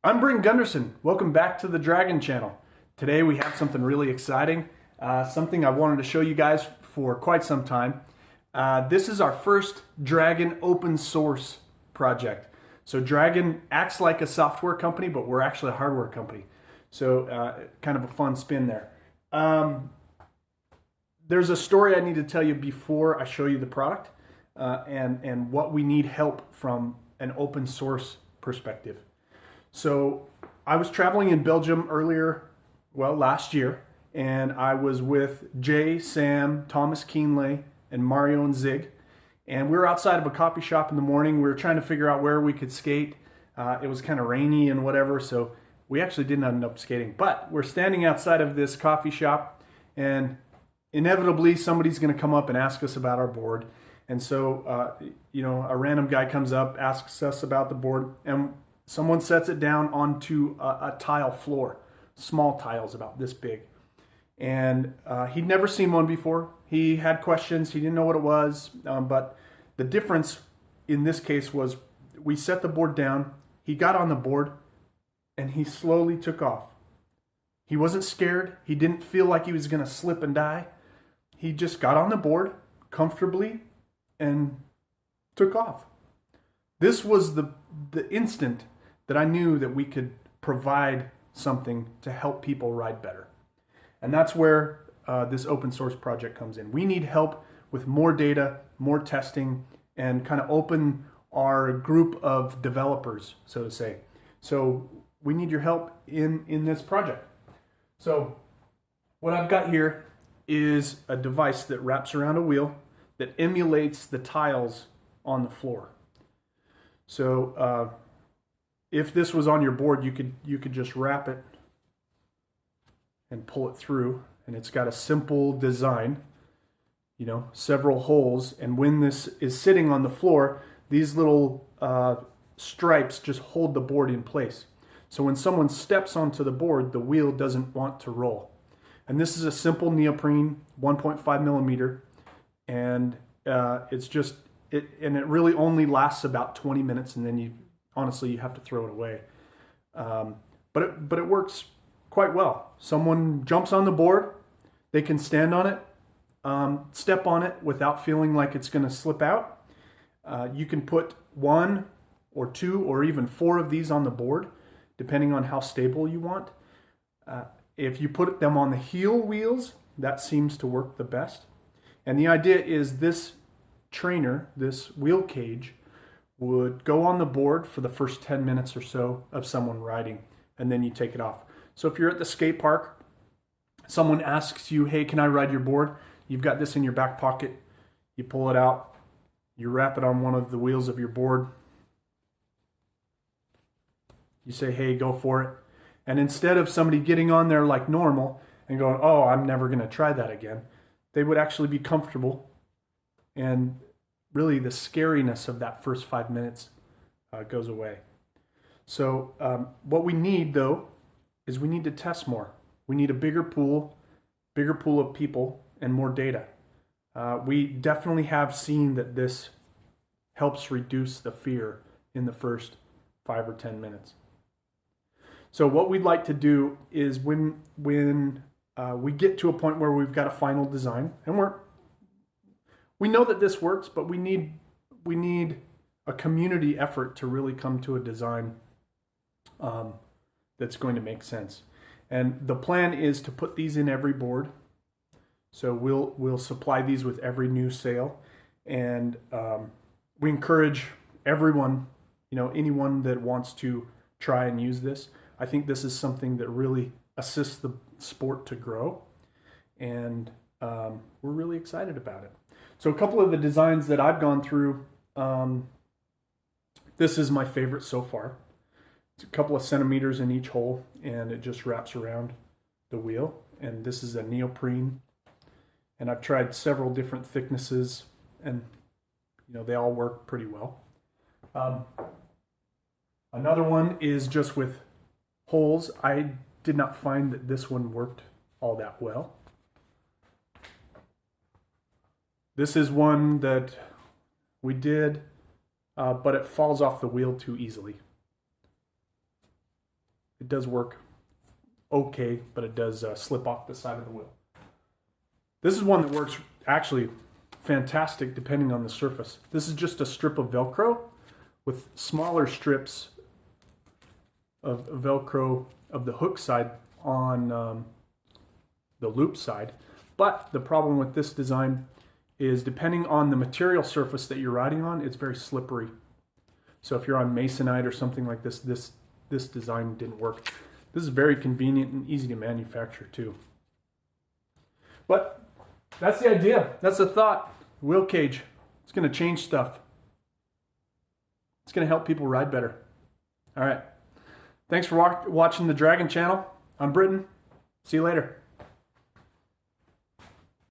I'm Bryn Gunderson. Welcome back to the Dragan channel. Today we have something really exciting, something I wanted to show you guys for quite some time. This is our first Dragan open source project. So Dragan acts like a software company, but we're actually a hardware company. So kind of a fun spin there. There's a story I need to tell you before I show you the product and what we need help from an open source perspective. So I was traveling in Belgium last year, and I was with Jay, Sam, Thomas Keenley, and Mario and Zig. And we were outside of a coffee shop in the morning. We were trying to figure out where we could skate. It was kind of rainy and whatever, so we actually didn't end up skating. But we're standing outside of this coffee shop, and inevitably somebody's going to come up and ask us about our board. And so, a random guy comes up, asks us about the board, and someone sets it down onto a tile floor, small tiles about this big. And he'd never seen one before. He had questions. He didn't know what it was. But the difference in this case was we set the board down. He got on the board and he slowly took off. He wasn't scared. He didn't feel like he was going to slip and die. He just got on the board comfortably and took off. This was the instant that I knew that we could provide something to help people ride better. And that's where this open source project comes in. We need help with more data, more testing, and kind of open our group of developers, so to say. So we need your help in this project. So what I've got here is a device that wraps around a wheel that emulates the tiles on the floor. So if this was on your board, you could just wrap it and pull it through, and it's got a simple design, several holes, and when this is sitting on the floor, these little stripes just hold the board in place. So when someone steps onto the board, the wheel doesn't want to roll. And this is a simple neoprene, 1.5 millimeter, and it really only lasts about 20 minutes, and then you have to throw it away. But it works quite well. Someone jumps on the board, they can stand on it, step on it without feeling like it's going to slip out. You can put 1 or 2 or even 4 of these on the board, depending on how stable you want. If you put them on the heel wheels, that seems to work the best. And the idea is this trainer, this wheel cage, would go on the board for the first 10 minutes or so of someone riding, and then you take it off. So if you're at the skate park, someone asks you, hey, can I ride your board? You've got this in your back pocket. You pull it out, you wrap it on one of the wheels of your board. You say, hey, go for it. And instead of somebody getting on there like normal and going, oh, I'm never going to try that again, they would actually be comfortable, and really the scariness of that first 5 minutes goes away. So what we need, though, is we need to test more. We need a bigger pool of people, and more data. We definitely have seen that this helps reduce the fear in the first 5 or 10 minutes. So what we'd like to do is when we get to a point where we've got a final design, and we know that this works, but we need a community effort to really come to a design that's going to make sense. And the plan is to put these in every board. So we'll supply these with every new sale, and we encourage everyone, anyone that wants to try and use this. I think this is something that really assists the sport to grow, and we're really excited about it. So a couple of the designs that I've gone through, this is my favorite so far. It's a couple of centimeters in each hole, and it just wraps around the wheel. And this is a neoprene, and I've tried several different thicknesses, and they all work pretty well. Another one is just with holes. I did not find that this one worked all that well. This is one that we did, but it falls off the wheel too easily. It does work okay, but it does slip off the side of the wheel. This is one that works actually fantastic depending on the surface. This is just a strip of Velcro with smaller strips of Velcro of the hook side on the loop side. But the problem with this design is depending on the material surface that you're riding on, it's very slippery. So if you're on masonite or something like this, this design didn't work. This is very convenient and easy to manufacture too. But that's the idea. That's the thought. Wheel cage. It's going to change stuff. It's going to help people ride better. All right. Thanks for watching the Dragan channel. I'm Britton. See you later.